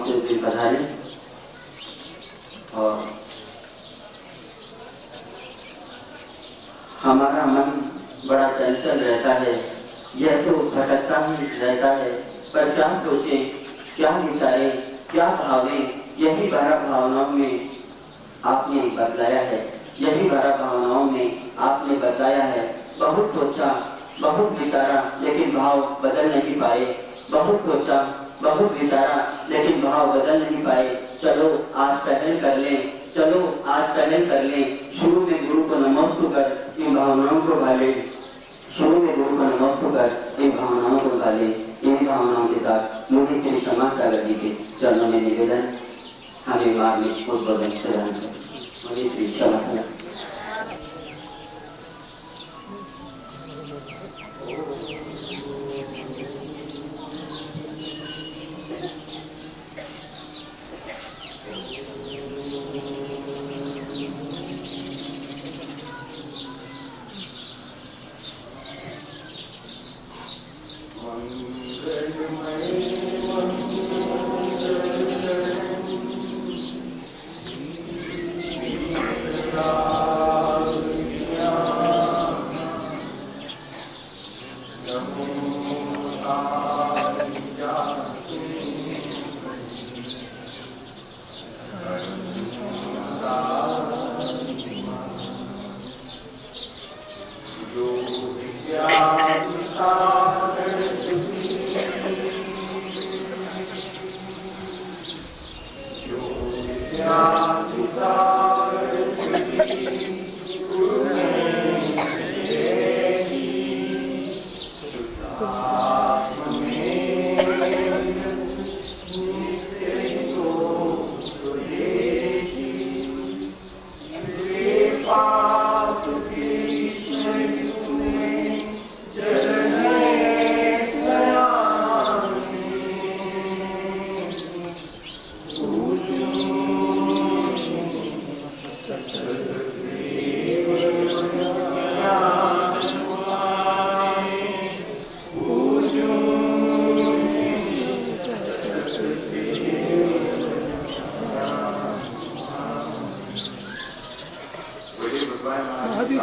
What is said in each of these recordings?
से उस दिन पधारे और हमारा मन बड़ा चंचल रहता है, यह तो भटकता ही रहता है, पर क्या सोचे, क्या विचारे, क्या भावे, यही भरा भावनाओं में आपने बतलाया है, यही भरा भावनाओं में आपने बताया है। बहुत सोचा, बहुत विचारा, लेकिन भाव बदल नहीं पाए। बहुत सोचा, बहुत विचारा, लेकिन भाव बदल नहीं पाए। चलो आज पहल कर लें, चलो आज पहल कर लें। शुरू में गुरु को नमस्ते कर इन भावनाओं को भाले, शुरू में गुरु को नमस्ते कर इन भावनाओं को भाले। इन भावनाओं के साथ मुझे तेरी क्षमा कर दीजिए। चरणों में निवेदन, हमें मार में उद्बोधन प्रदान कर मुझे तेरी क्षमा कर।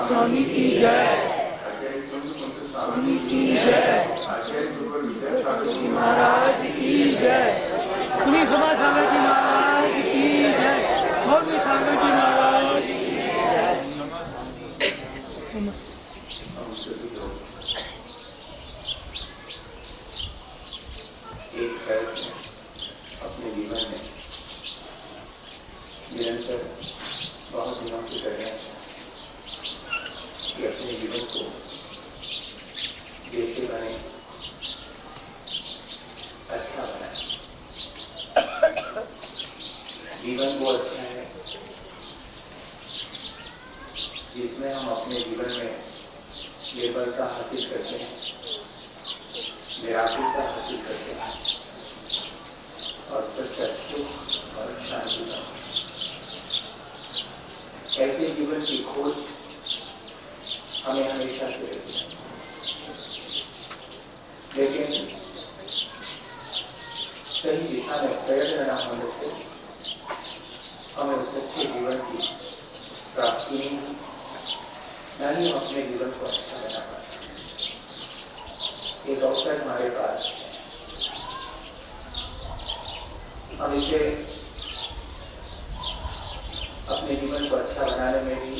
स्वामी की जय, स्वामी की जय, महाराज की जय, पुनीत समाज स्वामी की महाराज की जय, मौलवी स्वामी की महाराज की जय। एक फैसला अपने जीवन में निरंतर बहुत दिनों से कर रहे हैं कि अपने जीवन को कैसे बने, अच्छा बनाए। जीवन वो अच्छा है जिसमें हम अपने जीवन में निर्भरता हासिल करते हैं, निराशा हासिल करते हैं और सच्चा सुख और शांति का। ऐसे जीवन की खोज हमें हमेशा से रहती है, लेकिन सही दिशा में प्रयत्न न होने से हमें उस सच्चे जीवन की प्राप्ति नहीं, न ही हम अपने जीवन को अच्छा बना पाते। एक अवसर हमारे पास, हम इसे अपने जीवन को अच्छा बनाने में भी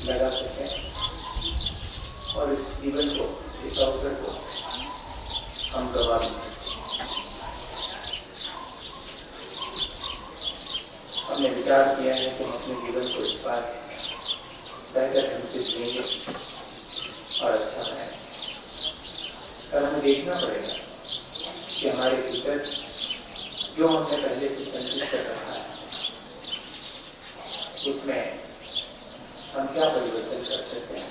लगा सकें और इस जीवन को, इस अवसर को हम गवा दें। हमने विचार किया है कि हम अपने जीवन को इस बार बेहतर ढंग से जिएंगे और अच्छा बनाएंगे। और हमें देखना पड़ेगा कि हमारे भीतर जो हमने पहले से संचित कर रखा है उसमें हम क्या परिवर्तन कर सकते हैं।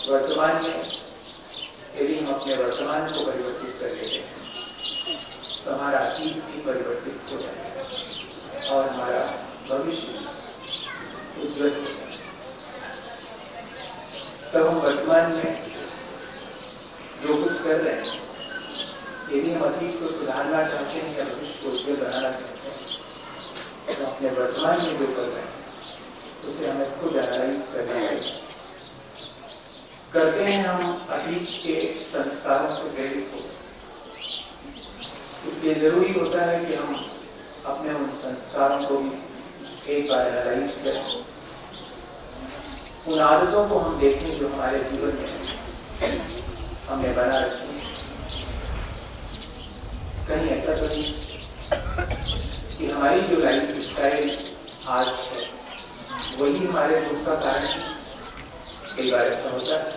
वर्तमान में यदि हम अपने वर्तमान को परिवर्तित कर लेते हैं तो हमारा अतीत भी परिवर्तित हो जाएगा और हमारा भविष्य उज्ज्वल हो जाएगा। तब हम वर्तमान में जो कुछ कर रहे हैं यदि हम अतीत को सुधारना चाहते हैं या भविष्य को उज्जवल बनाना चाहते हैं तो अपने वर्तमान में जो कर रहे हैं उसे हमें खुद एनालाइज करना चाहिए। करते हैं हम अतीत के संस्कारों से प्रेरित हो, इसलिए जरूरी होता है कि हम अपने उन संस्कारों को भी एक बार एनालाइज करें, उन आदतों को हम देखें जो हमारे जीवन में हमने बना रखी है। कहीं ऐसा तो नहीं कि हमारी जो लाइफ स्टाइल आज है वही हमारे दुख का कारण है। कई बार ऐसा होता है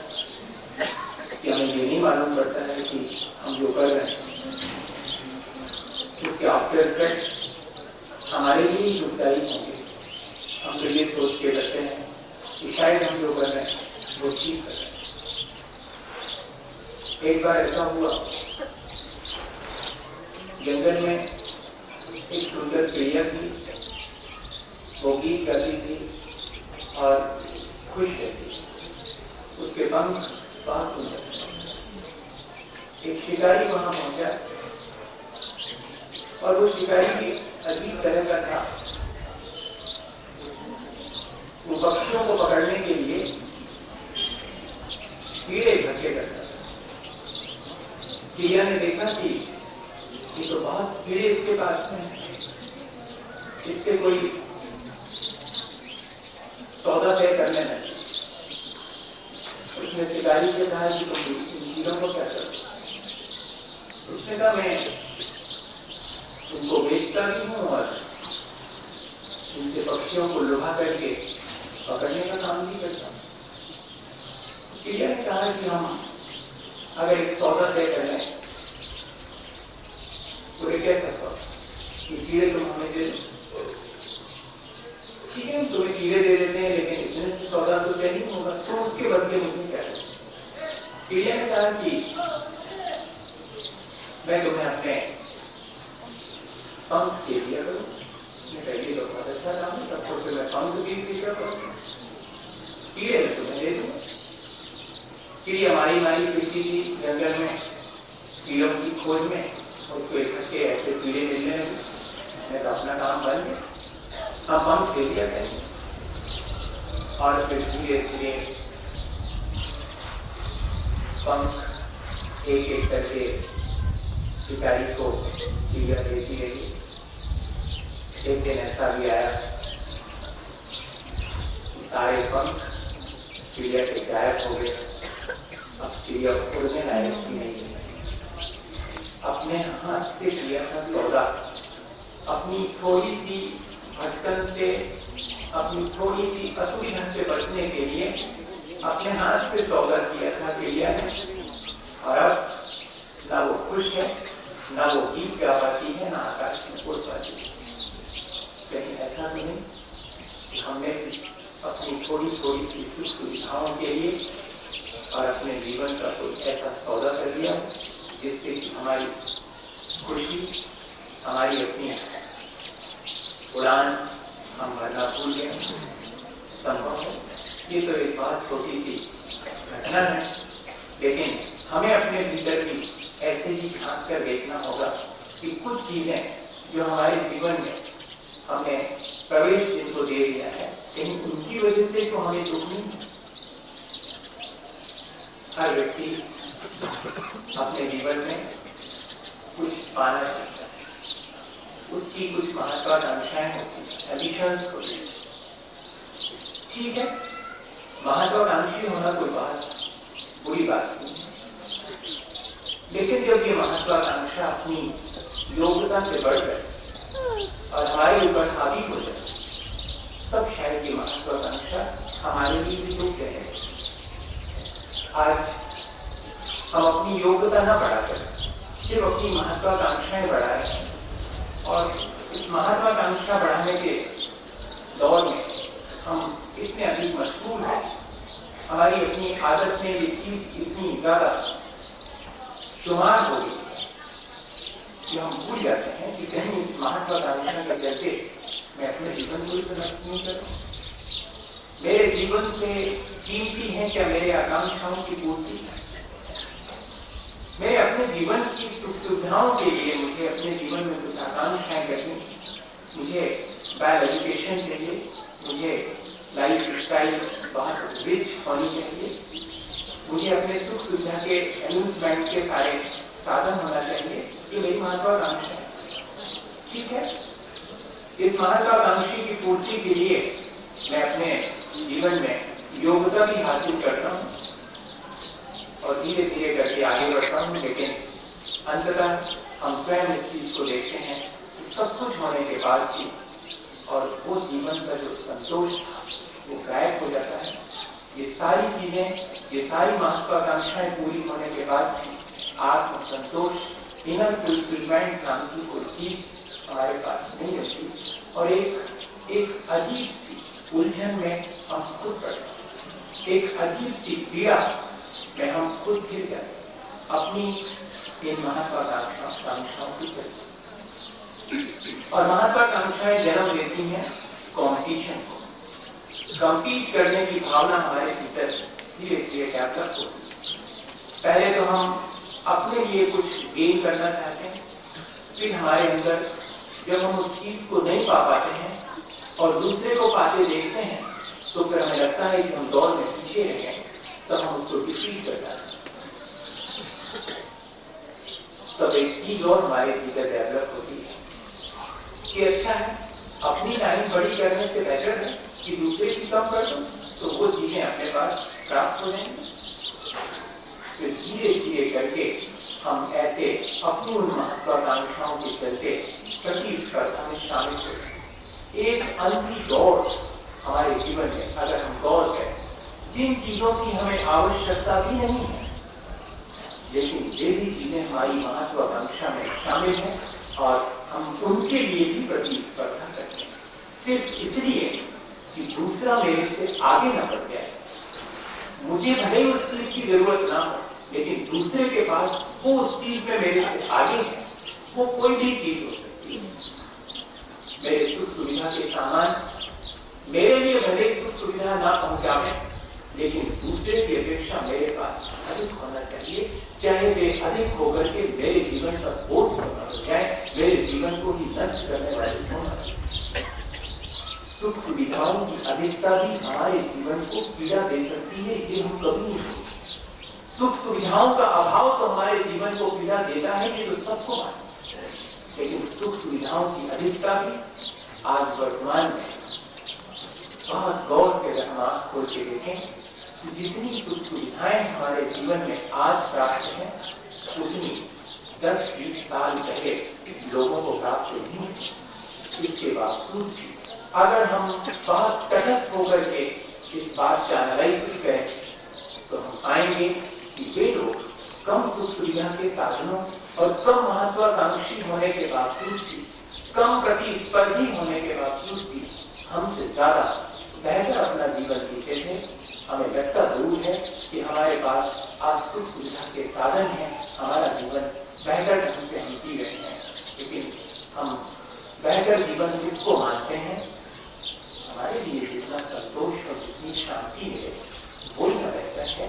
कि हमें ये नहीं मालूम पड़ता है कि हम जो कर रहे हैं उसके आफ्टर इफेक्ट्स हमारे लिए ही दुखदायी होंगे। हम तो ये सोच के रखते हैं कि शायद हम जो कर रहे हैं वो ठीक है। एक बार ऐसा हुआ, जंगल में एक सुंदर चिड़िया थी, वो गीत गाती थी और खुश रहती। उसके पंख बहुत सुंदर थे। एक शिकारी वहां पहुंचा और वो शिकारी भी अजीब तरह का था। वो पक्षियों को पकड़ने के लिए कीड़े इकट्ठे करता था। चिड़िया ने देखा कि ये तो बहुत कीड़े इसके पास में हैं, इससे कोई सौदा तय करने लगे। उसने शिकारी से कहा कि तुम इन कीड़ों को क्या करो? उसने कहा मैं उनको बेचता भी हूँ और इनसे पक्षियों को लुभा करके पकड़ने का काम भी करता हूँ। चिड़िया ने कहा कि हम अगर एक सौदा तय कर लें तो ये कैसा सौदा? ये कीड़े तुम हमें दे दो, ठीक है, तुम्हें कीड़े दे देते हैं, लेकिन इतने सौदा तो तय नहीं होगा, तो उसके बदले मुझे क्या करें? चिड़िया ने कहा कि मैं तुम्हें अपने पंख दे दिया करूँ। ये तो बहुत अच्छा काम है, सबको से मैं पंख भी दिया करूँ, कीड़े मैं तुम्हें दे दूँ। चिड़िया मारी मारी फिरती थी जंगल में कीड़ों की खोज में, उसको इकट्ठे ऐसे कीड़े मिलने लगे। उसने तो अपना काम बन गया, हाँ पंख दे दिया करें। और फिर धीरे धीरे पंख एक एक करके शिकारी को चिड़िया देती रही। एक दिन ऐसा भी आया सारे पंख चिड़िया के गायब हो गए। अब चिड़िया उड़ने लायक भी नहीं है। अपने हाथ से किया था सौदा, अपनी थोड़ी सी भटकन से, अपनी थोड़ी सी असुविधा से बचने के लिए अपने हाथ से सौदा किया था चिड़िया ने, और अब ना वो खुश है, ना वो गीत गा पाती है, ना आकाश में उड़ पाती है। लेकिन ऐसा तो नहीं कि हमने अपनी थोड़ी थोड़ी सी सुख सुविधाओं के लिए और अपने जीवन का कोई ऐसा सौदा कर दिया जिससे कि हमारी खुशी, हमारी अपनी उड़ान हम भरना भूल गए। संभव है, ये तो एक बहुत छोटी सी घटना है, लेकिन हमें अपने भीतर भी ऐसे ही झांक कर देखना होगा कि कुछ चीजें जो हमारे जीवन में हमने प्रवेश जिनको दे दिया है, लेकिन उनकी वजह से तो हमें दुख नहीं है। हर व्यक्ति अपने जीवन में कुछ पाना चाहता है, उसकी कुछ महत्वाकांक्षाएं होती हैं, ठीक है, महत्वाकांक्षी होना कोई बात बुरी बात नहीं, लेकिन जब ये महत्वाकांक्षा अपनी योग्यता से बढ़ जाए और हमारे ऊपर हावी हो जाए, तब शायद ये महत्वाकांक्षा हमारे लिए भी योग्य है। आज हम अपनी योग्यता न बढ़ाकर सिर्फ अपनी महत्वाकांक्षाएं बढ़ाए, और इस महत्वाकांक्षा बढ़ाने के दौर में हम इतने अधिक मशगूल हैं, हमारी अपनी आदत में ये चीज इतनी ज्यादा शुमार हो गई कि हम भूल जाते हैं कि कहीं इस महत्वाकांक्षा के चलते मैं अपने जीवन को भी नष्ट नहीं करूं। मेरे जीवन से कीमती है क्या मेरे आकांक्षाओं की पूर्ति? मैं अपने जीवन की सुख सुविधाओं के लिए मुझे अपने जीवन में कुछ आकांक्षाएं करनी, मुझे वेल एजुकेशन चाहिए, मुझे लाइफ स्टाइल बहुत रिच होनी चाहिए, मुझे अपने सुख सुविधा के एम्यूजमेंट के सारे साधन होना चाहिए। ये मेरी महत्वाकांक्षा है। ठीक है, इस महत्वाकांक्षा की पूर्ति के लिए मैं अपने जीवन में योग्यता भी हासिल करता हूँ और धीरे धीरे करके आगे बढ़ता हूँ। लेकिन अंततः हम स्वयं इस चीज को देखते हैं कि सब कुछ होने के बाद भी और वो जीवन का जो संतोष था वो गायब हो जाता है। ये सारी चीजें, ये सारी महत्वाकांक्षाएं पूरी होने के बाद भी आत्म संतोष, इनर फुलफिलमेंट नाम की कोई चीज हमारे पास नहीं होती और एक अजीब सी उलझन में हम खुद पड़ते हैं, एक अजीब सी पीड़ा में हम खुद गिर जाते अपनी इन महत्वाकांक्षाओं की तरफ। और महत्वाकांक्षाएं जन्म देती हैं कंपटीशन को। कंपीट करने की भावना हमारे भीतर धीरे धीरे डेवलप होती है। पहले तो हम अपने लिए कुछ गेन करना चाहते हैं, फिर हमारे अंदर जब हम उस चीज को नहीं पा पाते हैं और दूसरे को पाते देखते हैं तो फिर हमें लगता है कि हम दौड़ में पीछे रह गए, तब हम उसको डिफीट कर जाते हैं। तब एक चीज और हमारे भीतर डेवलप होती है कि अच्छा है, अपनी लाइन बड़ी करने से बेहतर है कि दूसरे की कम कर दो तो वो चीजें अपने पास प्राप्त हो जाएंगी। फिर धीरे धीरे करके हम ऐसे अपनी उन महत्वाकांक्षाओं के चलते प्रतिस्पर्धा में शामिल हो। एक अंधी दौड़ हमारे जीवन में अगर हम गौर करें, जिन चीजों की हमें आवश्यकता भी नहीं है लेकिन ये भी चीजें हमारी महत्वाकांक्षा में शामिल हैं और हम उनके लिए भी प्रतिस्पर्धा करते हैं सिर्फ इसलिए कि दूसरा मेरे से आगे न बढ़ जाए। मुझे भले उस चीज की जरूरत ना हो लेकिन दूसरे के पास वो उस चीज में मेरे से आगे है। वो कोई भी चीज हो सकती है। मेरे सुख सुविधा के सामान मेरे लिए भले सुख सुविधा ना पहुंचावे लेकिन दूसरे की अपेक्षा मेरे पास अधिक होना चाहिए, चाहे वे अधिक होकर के मेरे जीवन पर बोझ होना हो जाए, मेरे जीवन को ही नष्ट करने वाली होना। सुख सुविधाओं की अधिकता भी हमारे जीवन को पीड़ा दे सकती है, ये हम कभी नहीं सोचते। सुख सुविधाओं का अभाव तो हमारे जीवन को पीड़ा देता है, ये तो सबको मालूम है। लेकिन सुख सुविधाओं की अधिकता भी आज वर्तमान में बहुत गौर से अगर हम आंख खोल के देखें कि जितनी सुख सुविधाएं हमारे जीवन में आज प्राप्त हैं उतनी 10-20 साल पहले लोगों को प्राप्त नहीं थी। इसके बावजूद भी अगर हम बहुत तटस्थ होकर के इस बात का एनालिसिस करें तो हम पाएंगे कि वे लोग कम सुख सुविधा के साधनों और कम महत्वाकांक्षी होने के बावजूद भी, कम प्रतिस्पर्धी होने के बावजूद भी हमसे ज्यादा बेहतर अपना जीवन जीते थे। हमें लगता जरूर है कि हमारे पास आज सुख सुविधा के साधन हैं, हमारा जीवन बेहतर ढंग से हम जी रहे हैं, लेकिन हम बेहतर जीवन किसको मानते हैं? हमारे लिए जितना संतोष और जितनी शांति है वही न बेहतर है,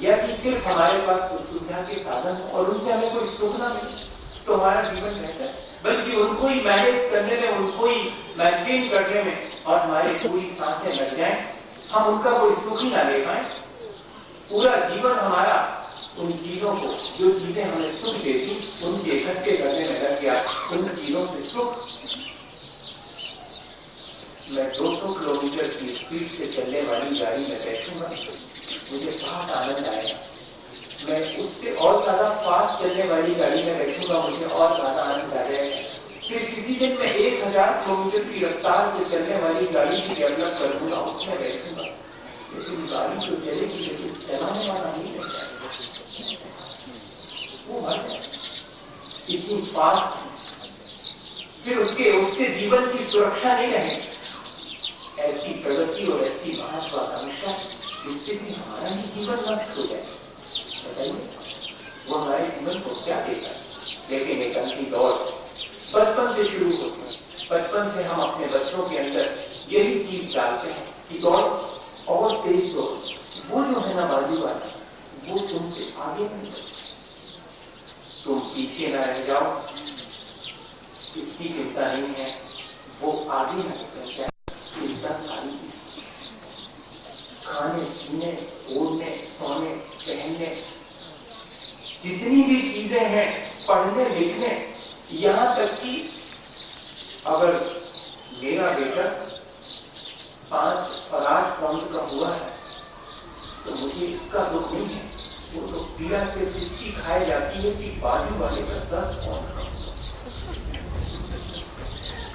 या कि सिर्फ हमारे पास सुख सुविधा के साधन और उनसे हमें कोई सुख ना मिले तो हमारा जीवन बेहतर, बल्कि उनको ही मैनेज करने में, उनको ही मेंटेन करने में और हमारी पूरी सांसें लग जाएं, हम उनका कोई सुख ही ना ले पाए। पूरा जीवन हमारा उन चीजों को, जो चीजें हमें सुख देती, उनके इकट्ठे करने में लग गया, उन चीजों से सुख। मैं 200 किलोमीटर की स्पीड से चलने वाली गाड़ी में बैठूंगा, मुझे बहुत आनंद आएगा। मैं उससे और ज्यादा फास्ट चलने वाली गाड़ी में बैठूंगा, मुझे और ज्यादा आनंद आ जाएगा। फिर किसी दिन मैं 1000 किलोमीटर की रफ्तार से चलने वाली गाड़ी की डेवलप करूंगा, उसमें बैठूंगा, लेकिन गाड़ी तो चलेगी लेकिन चलाने वाला नहीं रहता, वो मर जाए इतनी फास्ट। फिर उसके जीवन की सुरक्षा नहीं रहेगी। ऐसी प्रगति और ऐसी महत्वाकांक्षा जिससे भी हमारा ही जीवन नष्ट हो जाए, बताइए वो हमारे जीवन को क्या देगा? लेकिन एक अंधी दौड़ बचपन से शुरू होती है। बचपन से हम अपने बच्चों के अंदर यही चीज डालते हैं कि दौड़ और तेज दौड़। वो जो है ना बाजू वाला, वो तुमसे आगे नहीं बढ़े। तुम पीछे न रह जाओ, इसकी चिंता नहीं है। वो आगे न निकल जाए, चिंता सारी खाने पीने, ओढ़ने, सोने, पहनने, जितनी भी चीजें हैं, पढ़ने लिखने, यहाँ तक कि अगर मेरा बेटा 5 और 8 पाउंड का हुआ है तो मुझे इसका दुख नहीं है। वो तो पीड़ा से इसकी खाई जाती है कि बाजू वाले का 10 पाउंड का।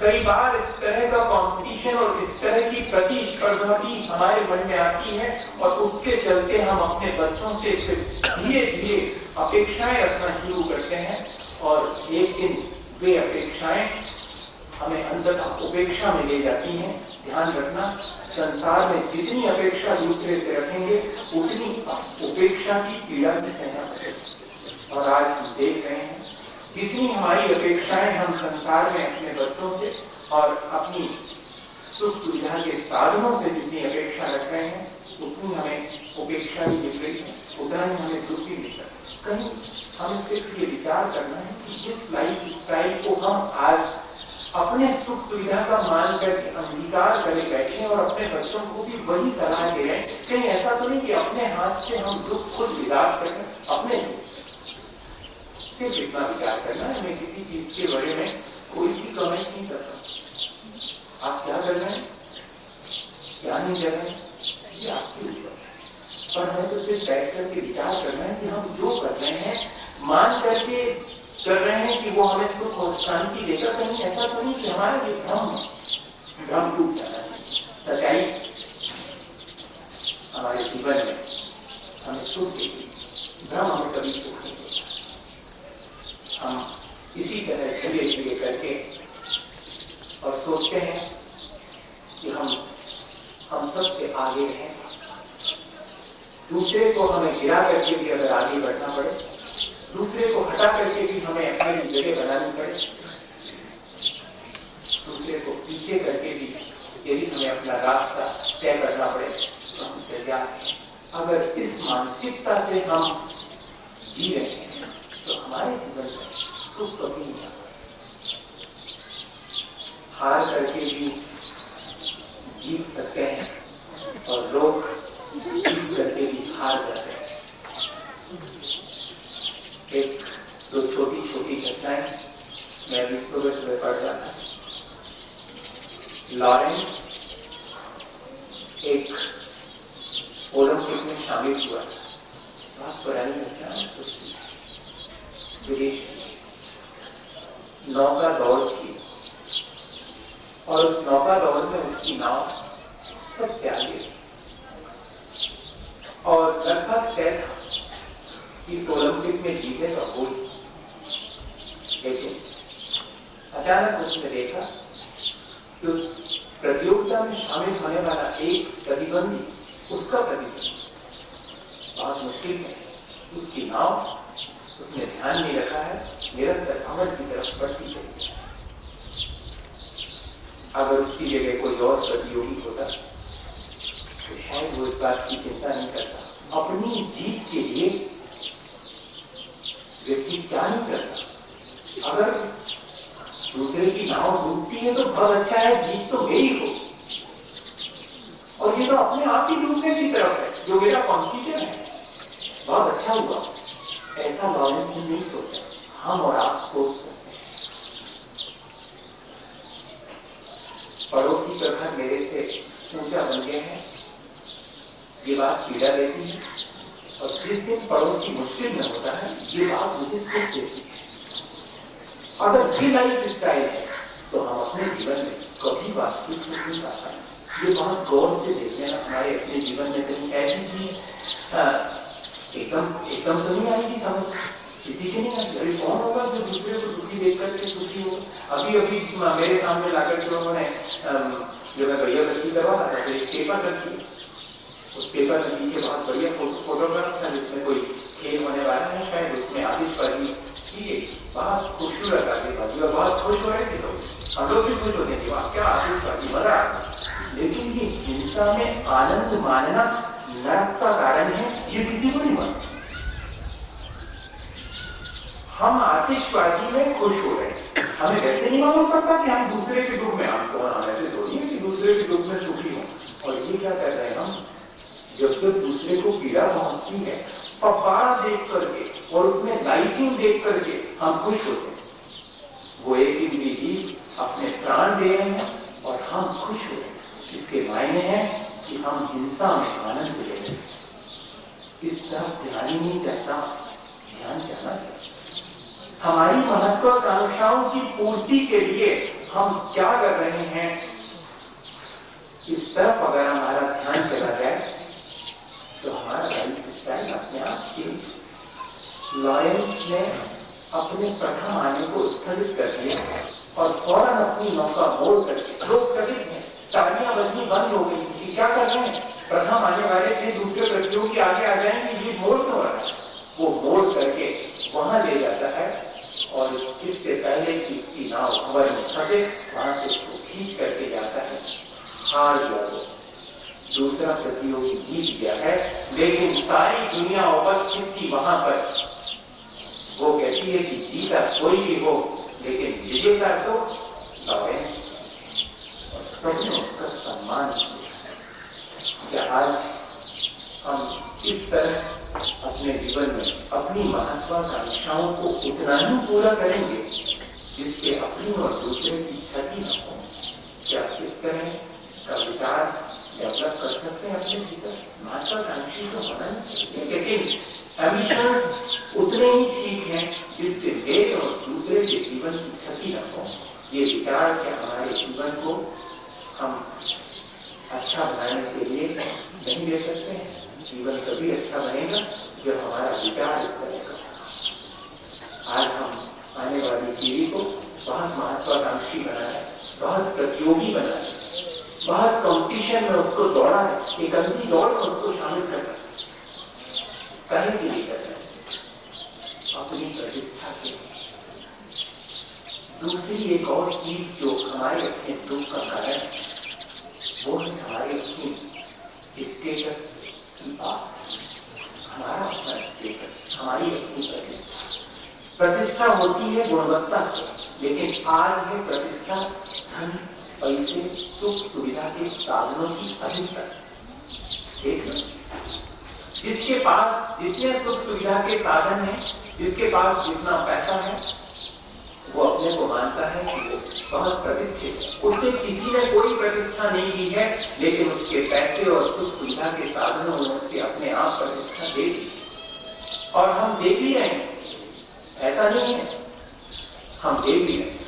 कई बार इस तरह का कंपटीशन और इस तरह की प्रतिस्पर्धा भी हमारे मन में आती है और उसके चलते हम अपने बच्चों से धीरे धीरे अपेक्षाएं रखना शुरू करते हैं और एक दिन वे अपेक्षाएं हमें अंततः उपेक्षा में ले जाती हैं। ध्यान रखना, संसार में जितनी अपेक्षा दूसरे से रखेंगे उतनी उपेक्षा की पीड़ा भी सहना पड़ेगी। और आज हम देख रहे हैं जितनी हमारी अपेक्षाएं हम संसार में अपने बच्चों से और अपनी सुख सुविधा के साधनों से जितनी अपेक्षा रख रहे हैं उतनी हमें उपेक्षा भी मिल रही है, उतना ही हमें दुख भी मिल रहा है। कहीं हमें सिर्फ ये विचार करना है कि जिस लाइफ स्टाइल को हम आज अपने सुख सुविधा का मान करके अंगीकार करे बैठे और अपने बच्चों को भी वही सलाह दे रहे हैं, कहीं ऐसा तो नहीं कि अपने हाथ से हम दुख खुद विदार करें। अपने सिर्फ इतना विचार करना है, मैं किसी चीज के बारे में कोई भी कमेंट नहीं करता। आप क्या कर रहे हैं, क्या नहीं कर रहे हैं, ये आपके ऊपर। पर हमें तो सिर्फ बैठ करके विचार करना है कि हम जो कर रहे हैं मान करके कर रहे हैं कि वो हमें सुख और शांति देगा। कहीं ऐसा तो नहीं कि हमारा ये भ्रम टूट जाना चाहिए। सच्चाई हमारे जीवन में हमें सुख देगी, भ्रम हमें कभी सुख नहीं देगा। हम इसी तरह धीरे धीरे करके और सोचते हैं कि हम सबसे आगे हैं, दूसरे को हमें गिरा करके भी अगर आगे बढ़ना पड़े, दूसरे को हटा करके भी हमें अपनी जगह बनानी पड़े, दूसरे को पीछे करके भी यदि हमें अपना रास्ता तय करना पड़े तो हम तैयार हैं। अगर इस मानसिकता से हम जी रहे हैं तो हमारे जीवन में सुख कभी नहीं आता। हार करके भी जीत सकते हैं और लोग जीत करके भी हार जाते हैं। एक दो छोटी छोटी घटनाएं मैं विश्वविद्यालय में पढ़ रहा था। लॉरेंस एक ओलंपिक में शामिल हुआ था, बहुत पुरानी घटना है। विदेश नौका दौड़ थी और उस नौका दौड़ में उसकी नाव सबसे आगे थी और लगभग तय था इस ओलंपिक में जीते तो हो। लेकिन अचानक उसने देखा कि उस प्रतियोगिता में शामिल होने वाला एक प्रतिद्वंदी, उसका प्रतिद्वंदी बहुत मुश्किल है, उसकी नाव उसने ध्यान नहीं रखा है, निरंतर कमर की तरफ बढ़ती गई। अगर उसकी जगह कोई और प्रतियोगी होता तो शायद वो इस बात की चिंता नहीं करता। अपनी जीत के लिए व्यक्ति क्या नहीं करता। अगर दूसरे की नाव डूबती है तो बहुत अच्छा है, जीत तो मेरी हो, और ये तो अपने आप ही डूबने की तरफ है जो मेरा कॉम्पिटिटर है, बहुत अच्छा हुआ। ऐसा लॉरेंस ने नहीं सोचा, हम और आप सोच सकते हैं। पड़ोसी का घर मेरे से ऊंचा बन गए हैं, ये बात पीड़ा देती है, और जिस दिन पड़ोसी मुश्किल में होता है ये बात मुझे सुख देती है। अगर ये लाइफ स्टाइल है तो हम अपने जीवन में कभी वास्तविक सुख नहीं पा पाएंगे। ये बहुत गौर से देखते हैं हमारे अपने जीवन में कहीं ऐसी चीज एकदम तो नहीं आएगी समझ, किसी के नहीं आएगी। अरे कौन होगा जो दूसरे को दुखी देख करके सुखी हो। अभी मेरे सामने लाकर के उन्होंने जो मैं बढ़िया गलती करवा रहा था, एक पेपर रखी, उस पेपर में नीचे बहुत बढ़िया फोटोग्राफ था जिसमें कोई खेल होने वाला है, शायद उसमें आतिशबाजी की गई, बहुत खूबसूरत आतिशबाजी, और बहुत खुश हो रहे थे लोग, हम लोग भी खुश होते थे, वहाँ क्या आतिशबाजी मजा। लेकिन ये हिंसा में आनंद मानना नरक का कारण है, ये किसी को नहीं मानता। हम आतिशबाजी में खुश हो रहे हैं। हमें वैसे नहीं मालूम पड़ता कि हम दूसरे के दुख में, हम कौन, हम ऐसे थोड़ी है कि दूसरे के दुख में सुखी हो। और ये क्या कर रहे हैं हम, जब तक दूसरे को पीड़ा पहुंचती है पब्बारा देख करके और उसमें लाइटिंग देख करके हम खुश होते हैं। वो एक इंद्रिय अपने प्राण दे रहे हैं और हम खुश हो रहे हैं। इसके मायने हैं कि हम हिंसा में आनंद ले रहे हैं। इस तरफ ध्यान ही नहीं करता, ध्यान जाना चाहिए। हमारी महत्वाकांक्षाओं की पूर्ति के लिए हम क्या कर रहे हैं, इस तरफ अगर हमारा ध्यान चला जाए तो हमारा लाइफ स्टाइल अपने आप चेंज। लॉरेंस ने अपने प्रथम आने को स्थगित कर दिया और फौरन अपनी नौका मोड़ करके, लोग स्थगित हैं, तालियां बजनी बंद हो गई थी, क्या कर रहे हैं, प्रथम आने वाले थे दूसरे प्रतियोगी आगे आ जाएंगे, ये मोड़ क्यों हो रहा है, वो मोड़ करके वहां ले जाता है और इससे पहले कि इसकी नाव हवा में फंसे वहां से उसको खींच करके जाता है। हार गया वो, दूसरा प्रतियोगी जीत गया है, लेकिन सारी दुनिया उपस्थित थी वहां पर। वो कहती है कि जीता कोई भी हो लेकिन विजेता तो लॉरेंस, और सबने उसका सम्मान किया। आज हम इस तरह अपने जीवन में अपनी महत्वाकांक्षाओं को उतना ही पूरा करेंगे जिससे अपनी और दूसरे की क्षति न हो। क्या इस तरह का विचार डेवलप कर सकते हैं अपने भीतर? महत्वाकांक्षी तो होना चाहिए, लेकिन एम्बिशंस उतने ही ठीक हैं जिससे मेरे और दूसरे के जीवन की क्षति न हो। ये विचार क्या हमारे जीवन को हम अच्छा बनाने के लिए नहीं दे सकते हैं? जीवन तभी अच्छा बनेगा जब हमारा विचार इस तरह का। आज हम आने वाली पीढ़ी को बहुत महत्वाकांक्षी बनाए, बहुत प्रतियोगी बनाए, बहुत कंपटीशन में उसको दौड़ा है, एक अंधी दौड़ में उसको शामिल करना पहले के लिए करना अपनी प्रतिष्ठा के। दूसरी एक और चीज जो हमारे अपने दुख का कारण वो है हमारे अपनी स्टेटस की बात, हमारा अपना स्टेटस, हमारी अपनी प्रतिष्ठा। प्रतिष्ठा होती है गुणवत्ता से, लेकिन आज है प्रतिष्ठा धन, पैसे, सुख सुविधा के साधनों की अधिकता। देख लो, जिसके पास जितने सुख सुविधा के साधन है, जिसके पास जितना पैसा है, वो अपने को मानता है कि वो बहुत प्रतिष्ठित है। उससे किसी ने कोई प्रतिष्ठा नहीं की है, लेकिन उसके पैसे और सुख सुविधा के साधनों ने उसे अपने आप प्रतिष्ठा दे दी। और हम दे भी रहे हैं, ऐसा नहीं है, हम दे भी रहे,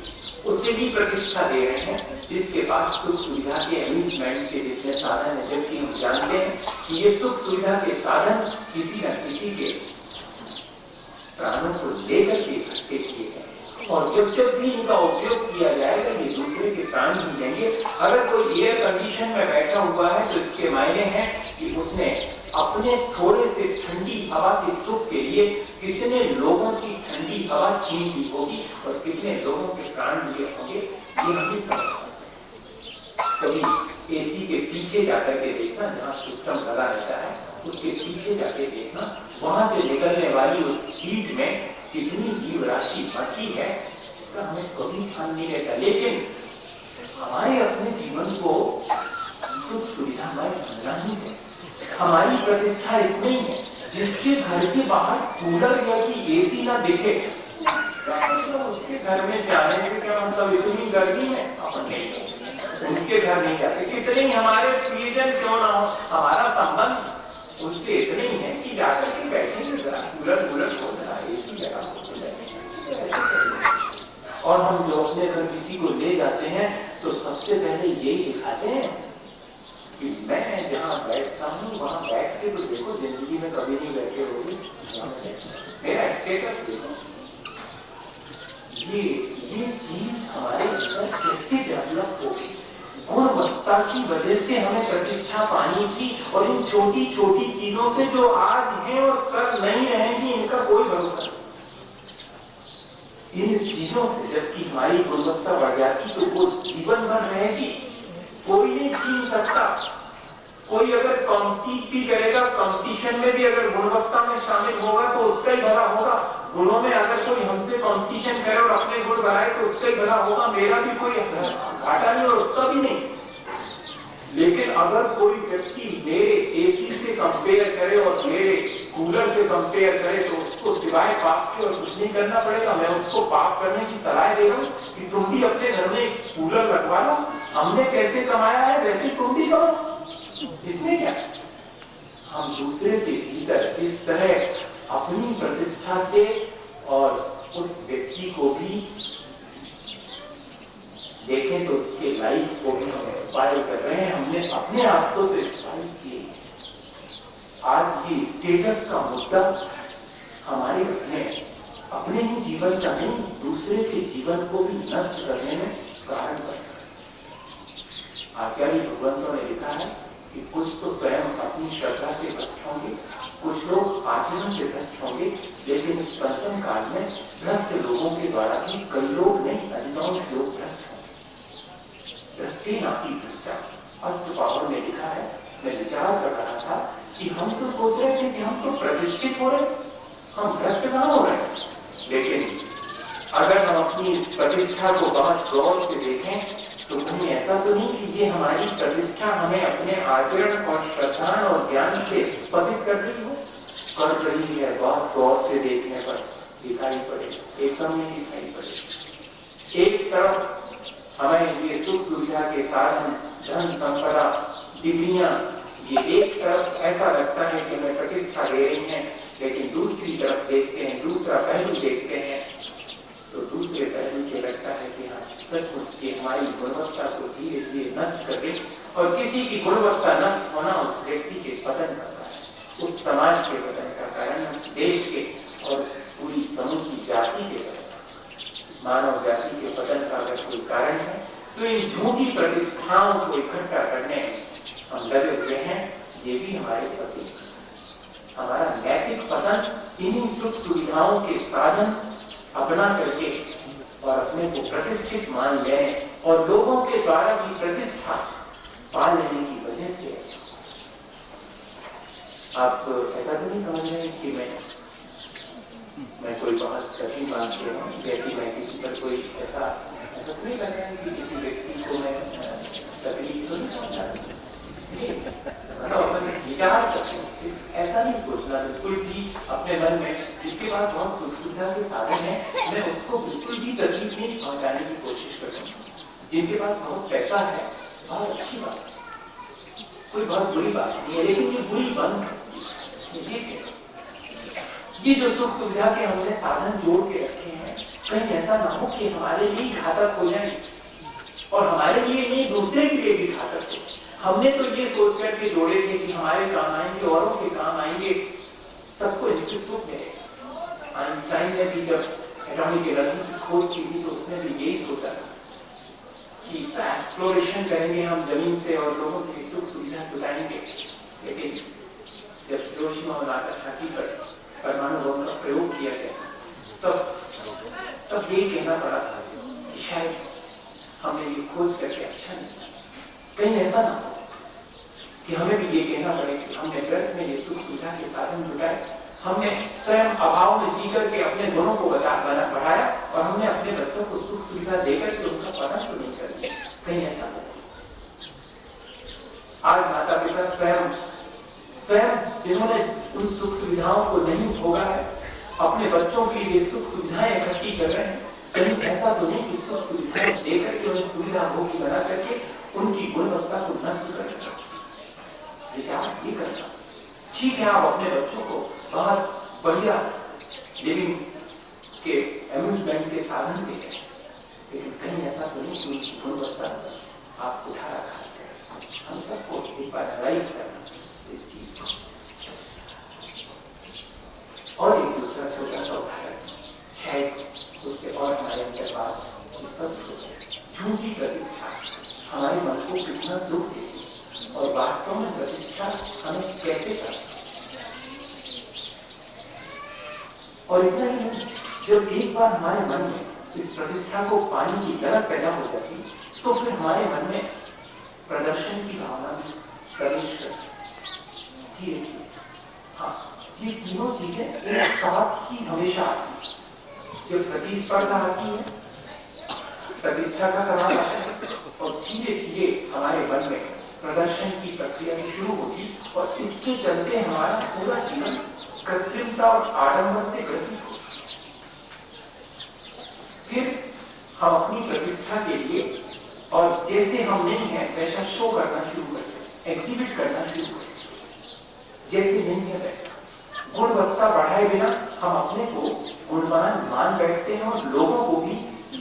उसे भी प्रतिष्ठा दे रहे हैं जिसके पास सुख सुविधा के अम्यूजमेंट के जितने साधन है। जबकि हम जानते हैं कि ये सुख सुविधा के साधन किसी न किसी के प्राणों को लेकर के इकट्ठे किए हैं, और जब भी इनका उपयोग किया जाएगा ये दूसरे के प्राण ही लेंगे। अगर कोई एयर कंडीशन में बैठा हुआ है तो इसके मायने हैं कि उसने अपने थोड़े से ठंडी हवा के सुख के लिए कितने लोगों की ठंडी हवा छीन ली होगी और कितने लोगों के प्राण लिए होंगे, ये नहीं समझ सकते। कभी एसी के पीछे जाकर के देखना, जहाँ सिस्टम लगा रहता है उसके पीछे जाके देखना, वहां से निकलने वाली उस हीट में कितनी जीव राशि मरती है, इसका हमें कभी ध्यान नहीं रहता। लेकिन हमारे अपने जीवन को सुख सुविधामय बनना ही है। हमारी प्रतिष्ठा इसमें ही है, जिसके घर के बाहर कूलर या कि एसी ना दिखे, मतलब उसके घर में जाने से क्या मतलब, इतनी गर्मी में अपन नहीं, उनके घर नहीं जाते। कितने ही हमारे प्रियजन क्यों ना हो, हमारा संबंध उनसे इतने ही है कि जाकर के बैठेंगे, जरा कूलर कूलर हो, जरा एसी लगा हो। और हम जो अपने घर किसी को ले जाते हैं तो सबसे पहले यही दिखाते हैं कि मैं जहाँ बैठता हूँ वहां बैठ के तो देखो, जिंदगी में कभी नहीं बैठे होगी, मेरा स्टेटस देखो। ये चीज हमारे अंदर कैसे डेवलप होगी? गुणवत्ता की वजह से हमें प्रतिष्ठा पानी की, और इन छोटी छोटी चीजों से जो आज है और कल नहीं रहेंगी, इनका कोई भरोसा नहीं। इन चीजों से जबकि हमारी गुणवत्ता बढ़ जाती तो वो जीवन भर रहेगी, कोई नहीं छीन सकता। कोई अगर कॉम्पीट भी करेगा, कंपटीशन में भी अगर गुणवत्ता में शामिल होगा तो उसका ही भला होगा। गुणों में अगर कोई हमसे कंपटीशन करे और अपने गुण बढ़ाए तो उसका ही भला होगा, मेरा भी कोई घाटा नहीं और उसका भी नहीं। लेकिन अगर कोई व्यक्ति मेरे एसी से कंपेयर करे और मेरे कूलर से कंपेयर करे तो उसको सिवाय पाप के और कुछ नहीं करना पड़ेगा। मैं उसको पाप करने की सलाह दे रहा हूँ कि तुम भी अपने घर में कूलर लगवा लो, हमने कैसे कमाया है वैसे तुम भी कमाओ, इसमें क्या। हम दूसरे के भीतर इस तरह अपनी प्रतिष्ठा से और उस व्यक्ति को भी देखें तो उसके लाइफ को भी हम इंस्पायर कर रहे हैं। हमने अपने आप को तो इंस्पायर किए। आज ये स्टेटस का मुद्दा हमारे अपने ही जीवन का नहीं, दूसरे के जीवन को भी नष्ट करने में कारण बनता है। आचार्य भगवंतों ने लिखा है कि कुछ तो स्वयं अपनी श्रद्धा से भ्रष्ट होंगे, कुछ लोग आचरण से भ्रष्ट होंगे, लेकिन इस पंचम काल में भ्रष्ट लोगों के द्वारा भी कई लोग नहीं, अधिकांश लोग भ्रष्ट होंगे। दृष्टि नाती दृष्टा अष्ट पावर में लिखा है। मैं विचार कर रहा था कि हम तो सोच रहे थे कि हम तो प्रतिष्ठित हो रहे, हम भ्रष्ट कहां हो रहे हैं। लेकिन अगर हम अपनी प्रतिष्ठा को बहुत गौर से देखें तो कहीं ऐसा तो नहीं कि ये हमारी प्रतिष्ठा हमें अपने आचरण और श्रद्धा और ज्ञान से पतित कर रही हो। कर रही है, बहुत गौर से देखने पर दिखाई पड़े, एकदम नहीं दिखाई पड़े। एक तरफ हमें ये सुख सुविधा के साधन, धन संपदा, डिग्रियां, ये एक तरफ ऐसा लगता है कि हमें प्रतिष्ठा दे रही हैं, लेकिन दूसरी तरफ देखते हैं, दूसरा पहलू देखते हैं तो दूसरे पहलू से लगता है कि हाँ सचमुच की हमारी गुणवत्ता को धीरे धीरे नष्ट कर रही। और किसी की गुणवत्ता नष्ट होना उस व्यक्ति के पतन का कारण, उस समाज के पतन का कारण, देश के और पूरी समूची जाति के पतन, मानव जाति के पतन का अगर कोई कारण है तो इन झूठी प्रतिष्ठाओं को इकट्ठा करने हम लगे हुए हैं। ये भी हमारे पति, हमारा नैतिक पतन इन्हीं सुख सुविधाओं के साधन अपना करके और अपने को प्रतिष्ठित मान लेने और लोगों के द्वारा भी प्रतिष्ठा पा लेने की वजह से। आप ऐसा तो नहीं समझ रहे कि मैं कोई बहुत कठिन बात कह रहा हूँ, जैसे मैं किसी पर कोई ऐसा तो नहीं कर रहा कि किसी व्यक्ति को मैं तकलीफ तो नहीं समझा विचार करते, ऐसा नहीं सोचना बिल्कुल भी अपने मन में जिसके पास बहुत सुख सुविधा के साधन है, मैं उसको बिल्कुल भी तकलीफ नहीं पहुंचाने की कोशिश करूँ। जिनके पास बहुत पैसा है बहुत अच्छी बात है, कोई बहुत बुरी बात नहीं है, लेकिन ये बुरी बन सकती है। ये जो सुख सुविधा के हमने साधन जोड़ के रखे हैं, कहीं ऐसा ना हो कि हमारे लिए घातक हो जाए और हमारे लिए नहीं दूसरे के लिए भी घातक हो। हमने तो ये सोच करके जोड़े थे कि हमारे काम आएंगे, औरों के काम आएंगे, सबको इससे सुख मिलेगा। आइंस्टाइन ने भी जब एटॉमिक एनर्जी की खोज की थी तो उसने भी यही सोचा था कि एक्सप्लोरेशन करेंगे हम जमीन से और लोगों की सुख सुविधा जुटाएंगे। लेकिन जब हिरोशिमा और नागासाकी पर परमाणु बम का प्रयोग किया गया तब ये कहना पड़ा कि शायद हमने ये खोज करके अच्छा नहीं, कहीं ऐसा ना हो कि हमें भी ये कहना पड़े कि हमने व्यर्थ में ये सुख सुविधा के साधन जुटाए, हमने स्वयं अभाव में जी करके अपने गुणों को बढ़ाया और हमने अपने बच्चों को सुख सुविधा देकर के उनका पतन तो नहीं कर दिया, कहीं ऐसा नहीं। आज माता पिता स्वयं जिन्होंने उन सुख सुविधाओं को नहीं भोगा है, अपने बच्चों के लिए सुख सुविधाएं इकट्ठी कर रहे हैं। कहीं ऐसा तो नहीं कि सुख सुविधाएं देकर के उन्हें सुविधा भोगी बना करके उनकी गुणवत्ता को नष्ट कर दें। विचार ये करना ठीक है, आप अपने बच्चों को बहुत बढ़िया लिविंग के एम्यूजमेंट के साधन देते हैं, लेकिन कहीं ऐसा तो नहीं कि उनकी गुणवत्ता आप उठा रखा है। हम सबको एक बार एनालाइज करना इस चीज को। और एक दूसरा छोटा सा उदाहरण शायद उससे और हमारे अंदर बात स्पष्ट हो जाए। झूठी प्रतिष्ठा हमारे मन को कितना दुख देती और वास्तव में प्रतिष्ठा हमें कैसे करती। और इतना ही नहीं, जब एक बार हमारे मन में इस प्रतिष्ठा को पाने की ललक पैदा हो जाती तो फिर हमारे मन में प्रदर्शन की भावना भी प्रवेश करती। धीरे धीरे हाँ ये तीनों चीजें एक साथ ही हमेशा आती है। जब प्रतिस्पर्धा आती है, प्रतिष्ठा का सवाल आता है, और धीरे धीरे हमारे मन में प्रदर्शन की प्रक्रिया शुरू होगी, और इसके चलते हमारा पूरा जीवन कृत्रिमता और आडंबर से ग्रसित होगा। फिर हम अपनी प्रतिष्ठा के लिए और जैसे हम नहीं है वैसा शो करना शुरू करते हैं, एग्जिबिट करना शुरू करते हैं। जैसे नहीं है वैसा गुणवत्ता बढ़ाए बिना हम अपने को गुणवान मान बैठते हैं और लोगों को भी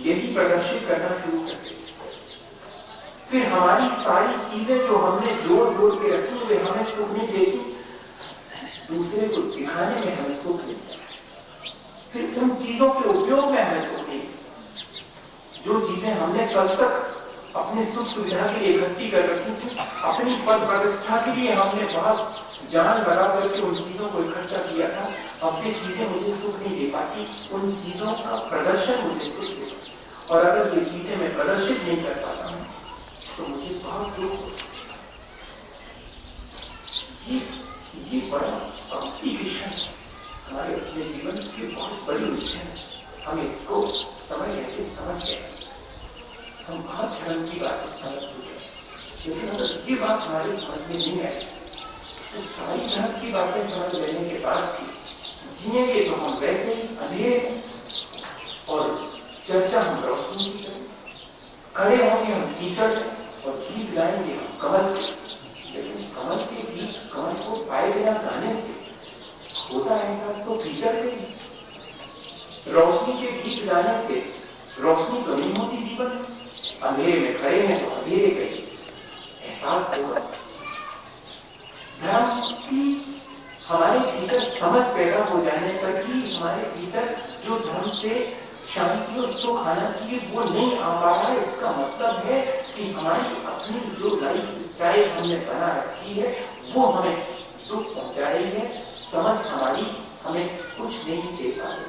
यही प्रदर्शित करना शुरू करते हैं। फिर हमारी सारी चीजें जो हमने जोड़ जोड़ के रखी हुई हमें सुख नहीं देती, दूसरे को दिखाने में हमें सुख मिलता है। फिर उन चीजों के उपयोग में हमें सुख नहीं, जो चीजें हमने कल तक अपने सुख सुविधा के लिए इकट्ठी कर रखी थी, अपनी पद प्रतिष्ठा के लिए हमने बहुत जान लगा करके उन चीजों को इकट्ठा किया था, अब ये चीजें मुझे सुख नहीं दे पाती, उन चीजों का प्रदर्शन मुझे सुख देता। और अगर ये चीजें मैं प्रदर्शित नहीं कर पाता हूं तो मुझे बहुत दुख होता है। ये बड़ा अति विषय है, हमारे अपने जीवन की बहुत बड़ी विषय है। हम इसको समझ गए, हम बहुत धर्म की बात समझ चुके हैं, लेकिन अगर ये बात हमारी समझ में नहीं आई तो सारी धर्म की बातें समझ लेने के बाद भी जिएंगे तो हम वैसे ही अंधेरे, और चर्चा हम रोशनी की करें, खड़े होंगे हम कीचड़ और गीत गाएंगे हम कमल से। लेकिन कमल के गीत कमल को पाए बिना गाने से होता एहसास तो कीचड़ से ही। रोशनी के गीत गाने से रोशनी तो नहीं होती जीवन में, अंधेरे में खड़े हैं तो अंधेरे के एहसास होगा। धर्म की हमारे भीतर समझ पैदा हो जाने पर ही हमारे भीतर जो धर्म से शांति और सुख आना चाहिए वो नहीं आ पा रहा है। इसका मतलब है कि हमारी अपनी जो लाइफ स्टाइल हमने बना रखी है वो हमें दुख पहुंचा रही है। समझ हमारी हमें कुछ नहीं दे पा रही,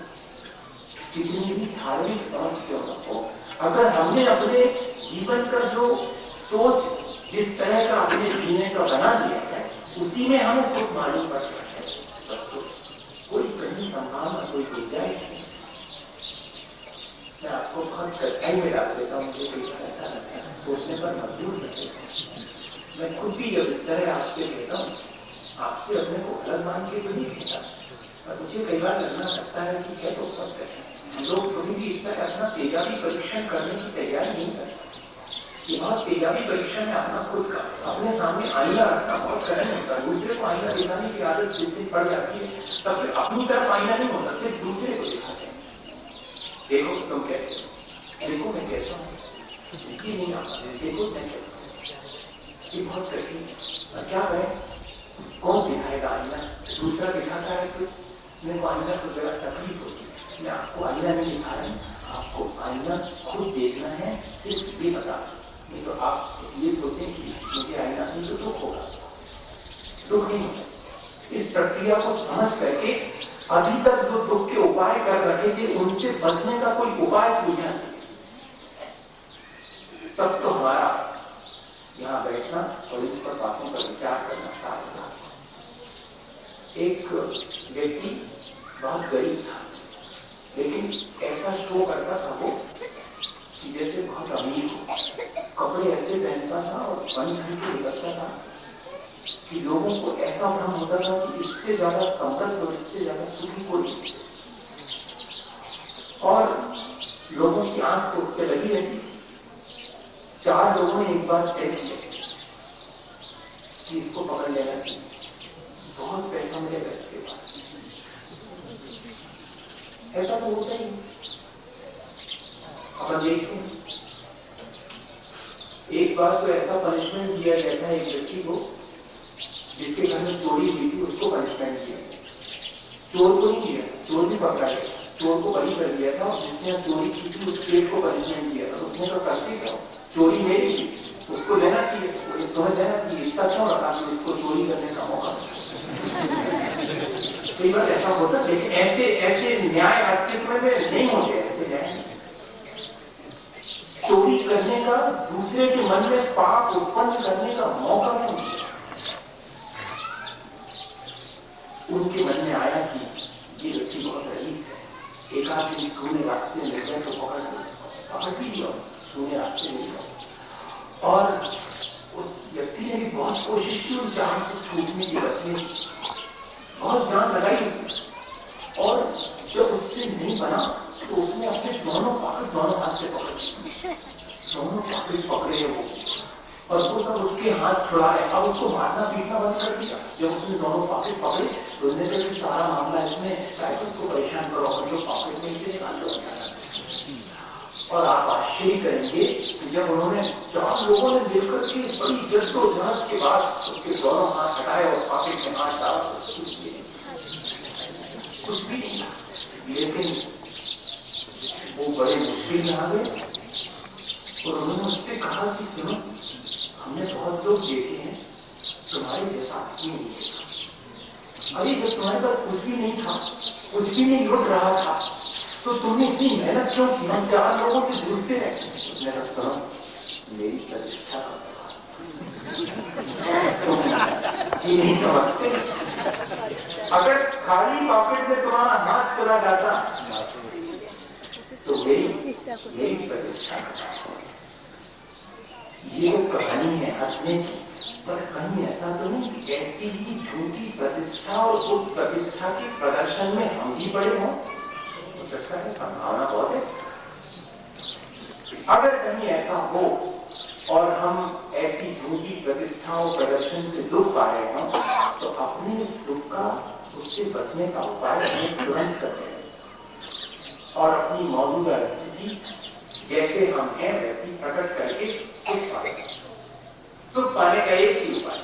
जितनी भी धार्मिक समझ क्यों न हो। अगर हमने अपने जीवन का जो सोच जिस तरह का अपने जीने का बना लिया है उसी में हमें सुख मालूम पड़ता है, तो कोई कहीं संभावना कोई गुंजाइश नहीं। मैं आपको बहुत कठिनाई में डाल देता हूँ, मुझे कोई ऐसा लगता है सोचने पर मजबूर रहते हैं। मैं खुद भी जब इस तरह आपसे कहता हूँ, आपसे अपने को अलग मान के तो नहीं कहता, और मुझे कई बार लगना लगता है कि क्या तो सब कहते हैं लोग कभी भी इस तरह अपना तेजाबी परीक्षण करने की तैयारी नहीं करते। बहुत तेजाबी परीक्षण है अपना खुद का, अपने सामने आईना रखना बहुत कठिन होता है। दूसरे को आईना दिखाने की आदत जिस दिन पड़ जाती है तब फिर अपनी तरफ आईना नहीं होता, सिर्फ दूसरे को दिखाते हैं। देखो तुम कैसे, देखो मैं कैसा हूँ, ये नहीं आता, देखो मैं कैसा, ये बहुत कठिन है। और क्या करें, कौन दिखाएगा आईना? दूसरा दिखाता है तो मेरे को आईना को जरा तकलीफ होती है। मैं आपको आईना नहीं दिखा रहा हूँ, आपको आईना खुद देखना है, सिर्फ ये बता। नहीं तो आप ये सोचें कि मुझे आईना नहीं तो दुख होगा, दुख नहीं होगा। इस प्रक्रिया को समझ करके अभी तक जो दुख के उपाय कर रहे थे उनसे बचने का कोई उपाय सूझना, तब तो हमारा यहाँ बैठना और इस पर बातों पर विचार करना साथ था। एक व्यक्ति बहुत गरीब था, लेकिन ऐसा शो करता था वो कि जैसे बहुत अमीर हो, कपड़े ऐसे पहनता था और बन धन के निकलता था कि लोगों को ऐसा भ्रम होता था कि इससे ज्यादा समृद्ध और इससे ज्यादा सुखी कोई नहीं। और लोगों की आंख उस पर लगी रहती। 4 लोगों ने एक बार तय किया कि इसको पकड़ लेना चाहिए, बहुत पैसा मिलेगा इसके पास। ऐसा तो होता ही। अब देखिए, एक बार तो ऐसा पनिशमेंट दिया जाता है एक व्यक्ति को जिसके घर में चोरी हुई थी, उसको पनिशमेंट दिया। चोर को नहीं दिया, चोर भी पकड़ा गया, चोर को बरी कर दिया था। और जिसने चोरी की थी उस पेट को पनिशमेंट दिया था। उसने तो करती था, चोरी मेरी थी, उसको देना चाहिए, तुम्हें देना चाहिए, इतना क्यों रखा कि उसको चोरी करने का मौका। कई बार ऐसा होता है, लेकिन ऐसे न्याय आज के समय में नहीं होते। ऐसे न्याय चोरी करने का, दूसरे के मन में पाप उत्पन्न करने का मौका नहीं मिलता। उनके मन में आया कि ये व्यक्ति बहुत रईस है, एक आध दिन सूने रास्ते मिल गए तो पकड़ भी लिया, सूने रास्ते मिल गए। और उस व्यक्ति ने भी बहुत कोशिश की उस जान से छूटने की, बचने की, बहुत जान लगाई उसने। और जब उससे नहीं बना तो उसने अपने दोनों पॉकेट दोनों हाथ से पकड़े, दोनों पॉकेट पकड़े वो, और वो सब उसके हाथ छुड़ा रहे। अब उसको मारना पीटना बंद कर दिया। जब उसने दोनों पॉकेट पकड़े तो उसने कहा कि सारा मामला इसमें शायद उसको परेशान करो और जो पॉकेट में से निकाल दो। और आप आश्चर्य करेंगे कि जब उन्होंने 4 लोगों ने मिलकर के बड़ी जद्दोजहद के बाद उसके दोनों हाथ हटाए और पॉकेट में हाथ डाला, कुछ भी नहीं। लेकिन वो बड़े मुश्किल में आ गए और उन्होंने उससे कहा कि सुनो, हमने बहुत लोग देखे हैं, तुम्हारे जैसा आदमी नहीं देखा। अरे जब तुम्हारे पास कुछ भी नहीं था, कुछ भी नहीं लुट रहा था, तो तुमने इतनी मेहनत क्यों की? हम 4 लोगों से जूझते हैं। उसने कहा सुनो, मेरी प्रतिष्ठा का सवाल ये नहीं समझते। अगर खाली पॉकेट में तुम्हारा हाथ चला जाता तो मेरी प्रतिष्ठा का सवाल। ये जो कहानी है हंसने की, पर कहीं ऐसा तो नहीं कि ऐसी ही झूठी प्रतिष्ठा और उस प्रतिष्ठा के प्रदर्शन में हम भी बड़े हों? हो सकता है, संभावना बहुत है। अगर कहीं ऐसा हो और हम ऐसी झूठी प्रतिष्ठाओं प्रदर्शन से दुख पा रहे हों तो अपने इस दुख का, उससे बचने का उपाय हमें तुरंत करते हैं और अपनी मौजूदा स्थिति जैसे हम हैं वैसी प्रकट करके सुख पाने का एक ही उपाय।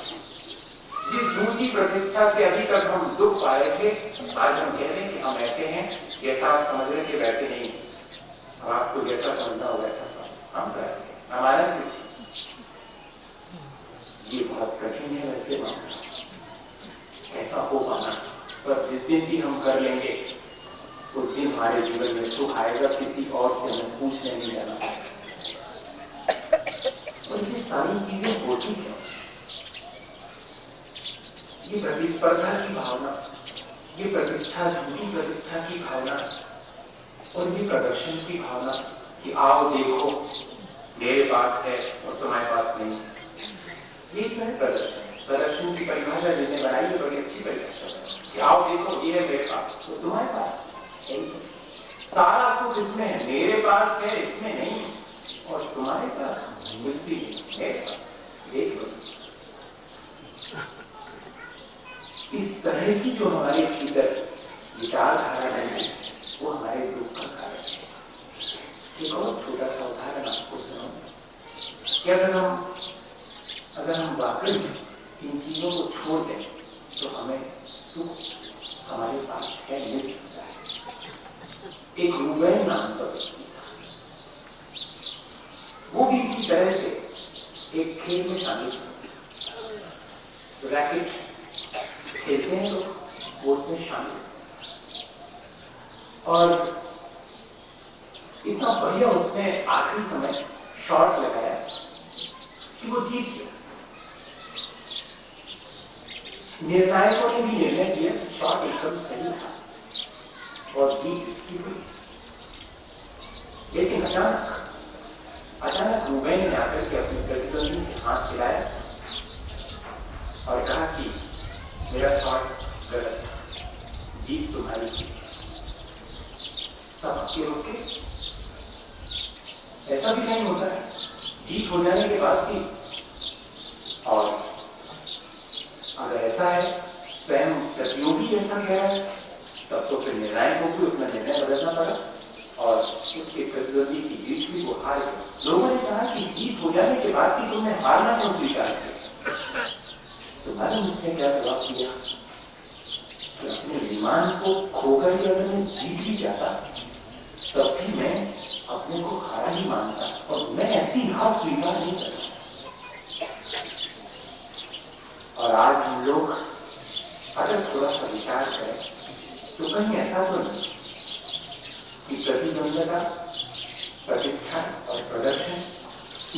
जिस झूठी प्रतिष्ठा से अभी तक हम दुख पा रहे थे, आज हम कह रहे हैं कि हम ऐसे हैं जैसा आप समझ रहे थे वैसे नहीं। अब आपको जैसा समझना हो वैसा समझ, हम तो ऐसे हमारा ये बहुत कठिन है वैसे मामला, ऐसा हो पाना। पर जिस दिन भी हम कर लेंगे उस दिन हमारे जीवन में सुख आएगा, किसी और से हमें पूछने नहीं जाना। और ये सारी चीजें होती हैं, ये प्रतिस्पर्धा की भावना, ये प्रतिष्ठा, झूठी प्रतिष्ठा की भावना और ये प्रदर्शन की भावना कि आओ देखो मेरे पास है और तुम्हारे पास नहीं। ये क्या है प्रदर्शन? प्रदर्शन की परिभाषा जिसने बनाई है बड़ी अच्छी परिभाषा है कि आओ देखो ये है मेरे पास तो तुम्हारे पास, सारा कुछ इसमें है, मेरे पास है इसमें नहीं, और तुम्हारे पास कुछ भी नहीं। इस तरह की जो हमारे भीतर विचारधारा है वो हमारे दुख का कारण है। एक और छोटा सा उदाहरण आपको सुनाऊं कि अगर हम वाकई इन चीजों को छोड़ दें तो हमें सुख हमारे पास है, मिल सकता है। एक रूबेन नाम का व्यक्ति था, वो भी इसी तरह से एक खेल में शामिल था। रैकेट खेलते हैं लोग, वो उसमें शामिल, और इतना बढ़िया उसने आखिरी समय शॉट लगाया कि वो जीत गया। निर्णायकों ने भी निर्णय किया कि शॉट एकदम सही था और जीत इसकी हुई। लेकिन अचानक रूबेन ने आकर के अपने प्रतिद्वंदी से हाथ खिलाया और कहा कि मेरा शॉट गलत था, जीत तुम्हारी थी। सब के रोके, ऐसा भी नहीं होता है, जीत हो जाने के बाद भी। और अगर ऐसा है, स्वयं प्रतियोगी ऐसा कह रहा है, तब तो फिर निर्णायक को भी अपना निर्णय बदलना पड़ा और उसके प्रतिद्वंदी की जीत भी वो हार गए। लोगों ने कहा कि जीत हो जाने के बाद भी तुमने हारना क्यों स्वीकार किया? तुम्हारे मुझसे क्या जवाब दिया कि अपने ईमान को खोकर ही अगर मैं जीत भी जाता तब भी मैं अपने को हारा ही मानता और मैं ऐसी हार स्वीकार नहीं करता। और आज हम लोग अगर थोड़ा सा विचार करें तो कहीं ऐसा तो नहीं कि प्रतिद्वंदता, प्रतिष्ठा और प्रदर्शन,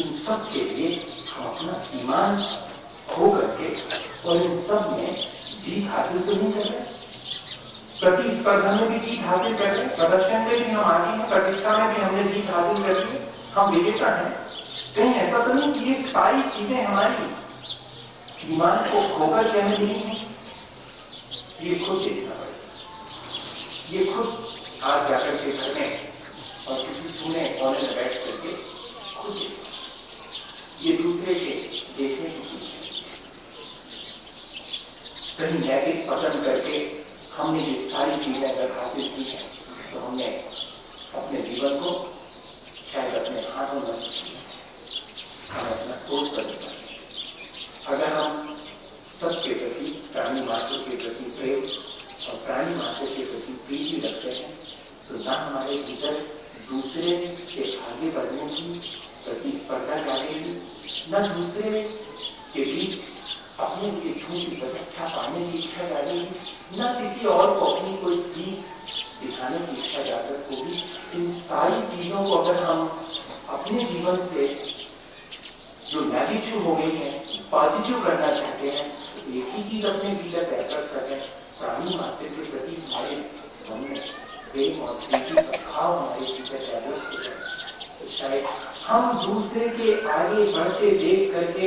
इन सब के लिए हम अपना ईमान खो करके और इन सब में जीत हासिल तो नहीं कर रहे। प्रतिस्पर्धा में भी जीत हासिल कर रहे, प्रदर्शन में भी हम आगे हैं, प्रतिष्ठा में भी हमने जीत हासिल कर ली, हम विजेता हैं। कहीं ऐसा तो नहीं कि ये सारी चीजें हमारी ईमान को खोकर के हमें मिली हैं? ये खुद देखना पड़ेगा। ये खुद आज जाकर के घर में और किसी सुने कोने में बैठ करके खुद ये दूसरे के देखने की चीज कहीं नैतिक पसंद करके हमने ये सारी चीजें अगर हासिल की हैं तो हमने अपने जीवन को शायद अपने हाथों में हमें अपना सोच कर देना। अगर हम सबके प्रति, प्राणी मात्र के प्रति प्रेम और प्राणी मात्र के प्रति प्रीति रखते हैं तो न हमारे भीतर दूसरे से आगे बढ़ने की प्रतिस्पर्धा जागेगी, न दूसरे के बीच अपने लिए झूठी प्रतिष्ठा पाने की इच्छा जागेगी, न किसी और को अपनी कोई चीज दिखाने की इच्छा जागृत होगी। इन सारी चीजों को अगर हम अपने जीवन से जो नेगेटिव हो गई है पॉजिटिव करना चाहते हैं तो एक ही चीज अपने भीतर बेहतर करें, प्राणी मात्र के प्रति हमारे मन में प्रेम और प्रीति का भाव हमारे भीतर जागृत हो जाए तो शायद हम दूसरे के आगे बढ़ते देख करके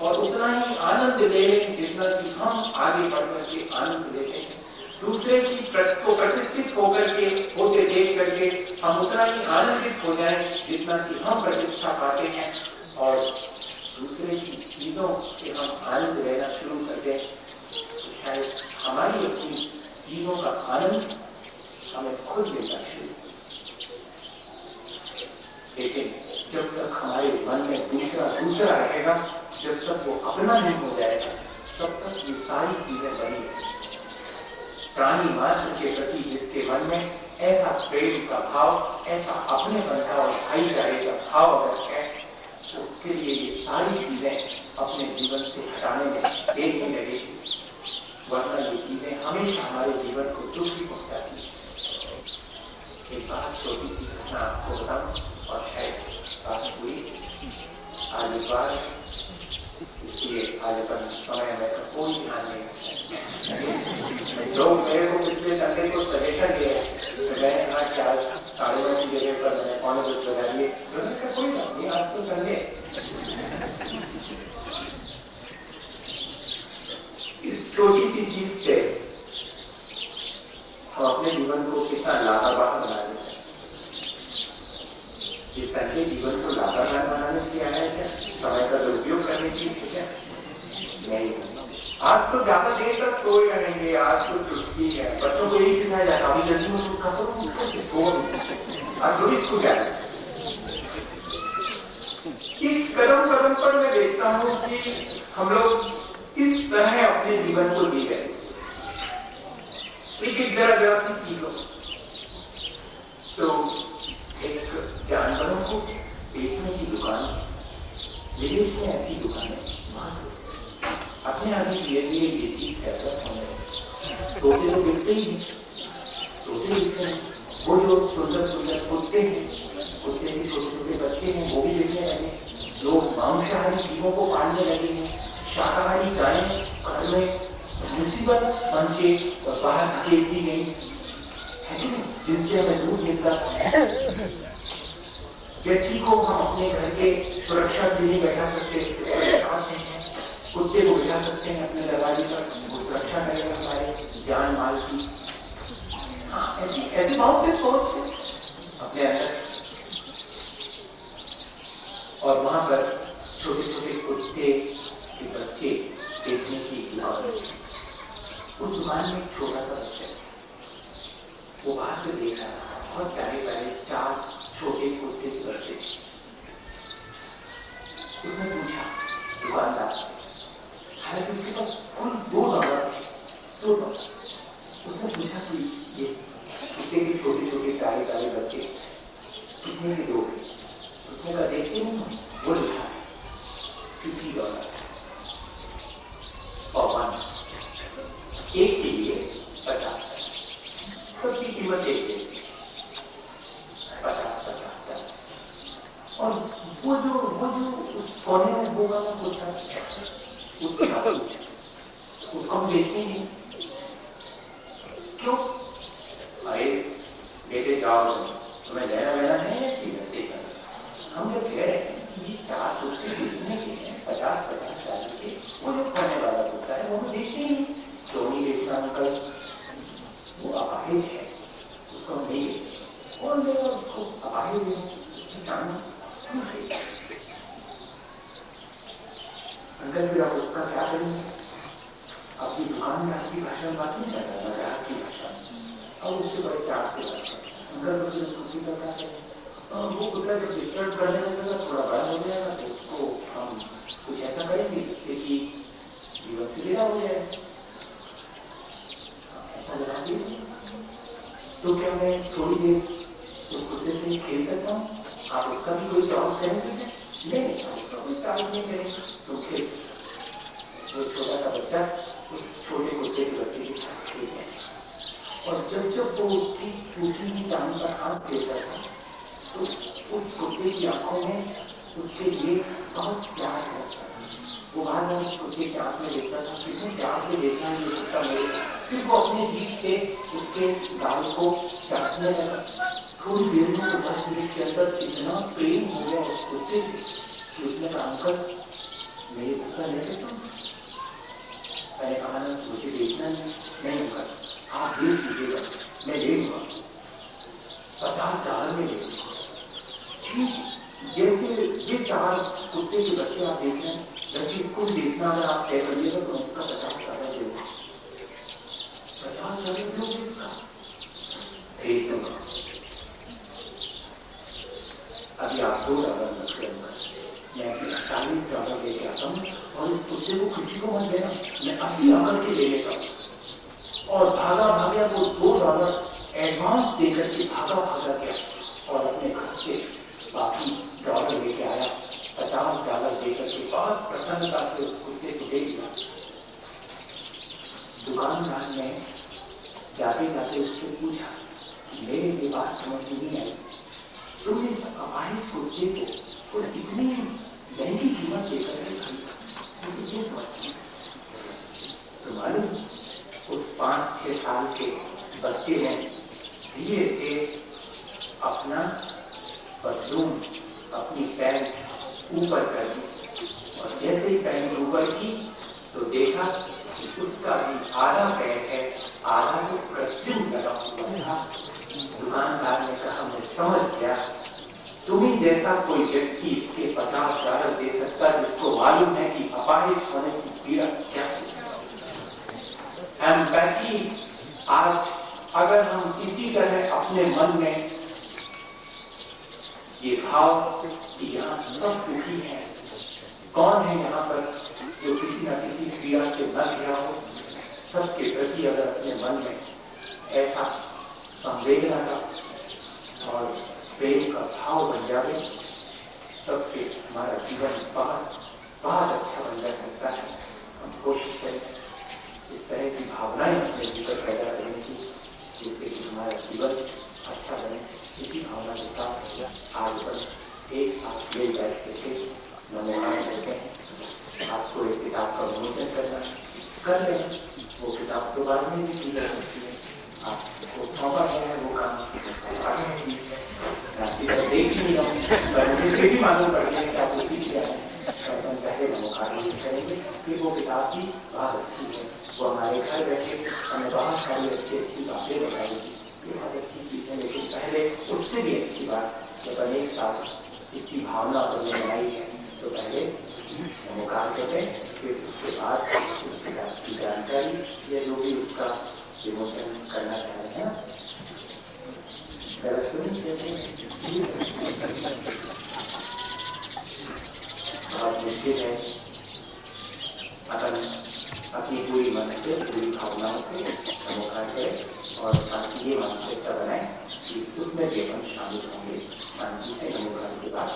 और उतना ही आनंद ले लें जितना कि हम आगे बढ़ करके आनंद लेते हैं। दूसरे की को प्रतिष्ठित होकर के होते देख करके हम उतना ही आनंदित हो जाएं जितना कि हम प्रतिष्ठा पाते हैं और दूसरे की चीजों से हम आनंद लेना शुरू कर दें तो शायद हमारी अपनी चीजों का आनंद हमें खुद लेना शुरू। लेकिन जब तक हमारे मन में दूसरा रहेगा, जब तक वो अपना नहीं हो जाएगा, तब तक ये सारी चीजें बनी है। प्राणी मात्र के प्रति जिसके मन में ऐसा प्रेम का भाव, ऐसा अपने बंधा और भाईचारे का भाव अगर है तो उसके लिए ये सारी चीजें अपने जीवन से हटाने में देर नहीं लगेगी, वरना ये चीजें हमेशा हमारे जीवन को दुख भी पहुंचाती है। एक बात छोटी सी घटना आपको बताऊं और शायद बात हुई आज इस बार, इसलिए आज अपन समय में का कोई ध्यान नहीं। लोग मेरे को पिछले संडे को सजेशन दिए तो मैंने कहा कि आज 9:30 की जगह पर मैंने 9:45 बजा दिए, कोई बात नहीं, आज तो संडे। इस छोटी सी चीज से हम अपने जीवन को कितना लापरवाह बना देते हैं। ये संडे जीवन को लापरवाह बनाने के लिए आया है क्या? समय का दुरुपयोग करने के लिए क्या? नहीं। आज तो ज्यादा देर तक सोए रहेंगे, आज तो छुट्टी है, बच्चों को यही सिखाया जाता है अभी जल्दी में उठा करो, आज रोज स्कूल जाए। इस कदम कदम पर मैं देखता हूँ कि हम लोग किस तरह अपने जीवन को जी रहे। एक जरा सी चीज हो तो एक जानवरों को बेचने की दुकान, विदेश में ऐसी दुकानें अपने आगे धीरे धीरे ये चीज डेवलप होने लगी। तोते तो बिकते ही हैं, तोते बिकते हैं, वो जो सुंदर सुंदर कुत्ते हैं, कुत्ते के छोटे छोटे बच्चे हैं वो भी बिकने लगे। लोग मांसाहारी जीवों को पालने लगे हैं, शाकाहारी गायें घर में मुसीबत बन के और बाहर धकेल दी गई है जिनसे हमें दूध मिलता है। व्यक्ति को हम अपने घर के सुरक्षा के लिए बैठा सकते हैं, कुत्ते को बैठा सकते हैं अपने दरवाजे पर, वो सुरक्षा करेगा हमारे जान माल की। हाँ, ऐसी बहुत से सोच अपने अंदर और वहां पर छोटे छोटे कुत्ते के बच्चे देखने की दुकान। उस दुकान में एक छोटा सा बच्चा वो बाहर से देख रहा था, बहुत प्यारे प्यारे 4 छोटे कुत्ते के बच्चे। उसने पूछा दुकानदार, हालांकि उसके पास कुल 2 नंबर थे, उसने पूछा कि ये कुत्ते के छोटे छोटे प्यारे प्यारे बच्चे कितने के दोगे? उसने कहा देखते नहीं, वो लिखा है $50 और 1 एक के लिए 50, सबकी कीमत एक है 50। और वो जो उस कोने में होगा ना पूछा उसको हम बेचते हैं क्यों? लेके जाओ, तुम्हें लेना लेना नहीं है ठीक है। हम जो कह रहे हैं कि 4 कुर्सी देखने के हैं 50-50 साल के, वो जो खाने वाला होता है वो हम देखते ही सोनी बेचना अंकल, वो अपाहिज है, उसको हम नहीं देखते और मेरा उसको अपाहिज अंकल भी आप उसका क्या करेंगे? आपकी दुकान में आपकी भाषा में बात नहीं कर रहा है, आपकी भाषा और उससे बड़े चार से बात करें अंकल को खुशी का क्या करें? वो कुत्ता जो डिस्टर्ब करने लगेगा थोड़ा बड़ा हो जाएगा तो उसको हम कुछ ऐसा करेंगे जिससे कि जीवन से विदा हो जाए, ऐसा लगा दीजिए। तो क्या मैं थोड़ी देर उस कुत्ते से खेल सकता हूँ? आप उसका भी कोई चार्ज करेंगे? नहीं, उसका कोई चार्ज नहीं करेंगे। तो फिर वो छोटा सा बच्चा उस छोटे कुत्ते के बच्चे के साथ खेल है और जब वो उसकी टूटी हुई टांग का हाथ देता था तो उस कुत्ते की आंखों में उसके लिए बहुत प्यार है। वो बार उस कुत्ते की आंख में देखता था, कितने प्यार से देखना है ये कुत्ता मेरे, फिर वो अपने जीभ से उसके गाल को चाटने लगा। थोड़ी देर में तो 10 मिनट के अंदर इतना प्रेम हो गया उस कुत्ते से कि उसने कहा अंकल मेरे कुत्ता ले सकता हूँ? मैंने कहा ना मुझे देखना नहीं अंकल, आप देख लीजिएगा, मैं ले लूंगा, $50 में ले लूंगा। जैसे ये 4 कुत्ते के बच्चे आप देख रहे हैं, वैसे इसको देखना अगर आप तय करिएगा तो उसका $50 देगा, $50 दोगे इसका? देख दूंगा। अभी आप $2 मत करेंगे, मैं $40 लेके आता हूँ और इस कुत्ते को किसी को मत देना, मैं $80 के ले लेता हूँ। और भागा वो $2 एडवांस देकर के भागा गया और अपने घर से बाकी डॉलर लेके आया, $50 देकर के बहुत प्रसन्नता से उस कुत्ते को दे दिया। दुकानदार ने जाते जाते उससे पूछा, मेरे ये बात समझ नहीं आई, तुमने इस अपाहिज कुत्ते को और इतनी महंगी कीमत देकर के खरीदा, मुझे ये समझ तो मालूम उस 5-6 साल के बच्चे ने धीरे से अपना बदलून अपनी पैंट ऊपर कर दी और जैसे ही पैंट ऊपर की तो देखा कि उसका भी आधा पैंट है, आधा ही परफ्यूम लगा हुआ था। दुकानदार ने कहा मैं समझ गया, तुम्ही जैसा कोई व्यक्ति इसके $50 दे सकता जिसको मालूम है कि अपाहिज होने की पीड़ा क्या है। एम्पैथी आज अगर हम इसी तरह अपने मन में ये भाव कि यहाँ सब दुखी है, कौन है यहाँ पर जो किसी न किसी क्रिया से न घिरा हो, सबके प्रति अगर अपने मन में ऐसा संवेदना का और प्रेम का भाव बन जाए तब फिर हमारा जीवन बहुत अच्छा बन जा सकता है। हम कोशिश करें इस तरह की भावनाएं अपने जीवन पैदा करने की जिससे कि हमारा जीवन अच्छा बने। इसी भावना के साथ आज पर एक साथ मिल बैठते थे नमोना करते हैं। आपको एक किताब का विमोचन करना कर लें, वो किताब तो बाद में भी की जा सकती है, आपको सौंपा गया है वो काम आगे नहीं है, देख नहीं रहा हूँ मुझे भी मालूम पड़ गया कि आप उसी किया है, पहले नमोकार करेंगे। फिर वो किताब भी बहुत अच्छी है, वो हमारे घर बैठे हमें बहुत सारी अच्छी बातें बताएगी, बहुत अच्छी चीज़ है। लेकिन पहले उससे भी अच्छी बात जब अनेक साथ इसकी भावना हमने बनाई है तो पहले नमोकार करें, फिर उसके बाद उस किताब की जानकारी या जो भी उसका विमोचन करना चाह रहे हैं बहुत मुश्किल है। अगर अपनी पूरी मन से पूरी भावनाओं से नमोकार करें और साथ ये मानसिकता बनाए कि उसमें भी हम शामिल होंगे। शांति से नमोकार के बाद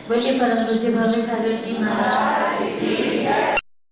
बोलिए परम पूज्य भव्य सागर जी महाराज।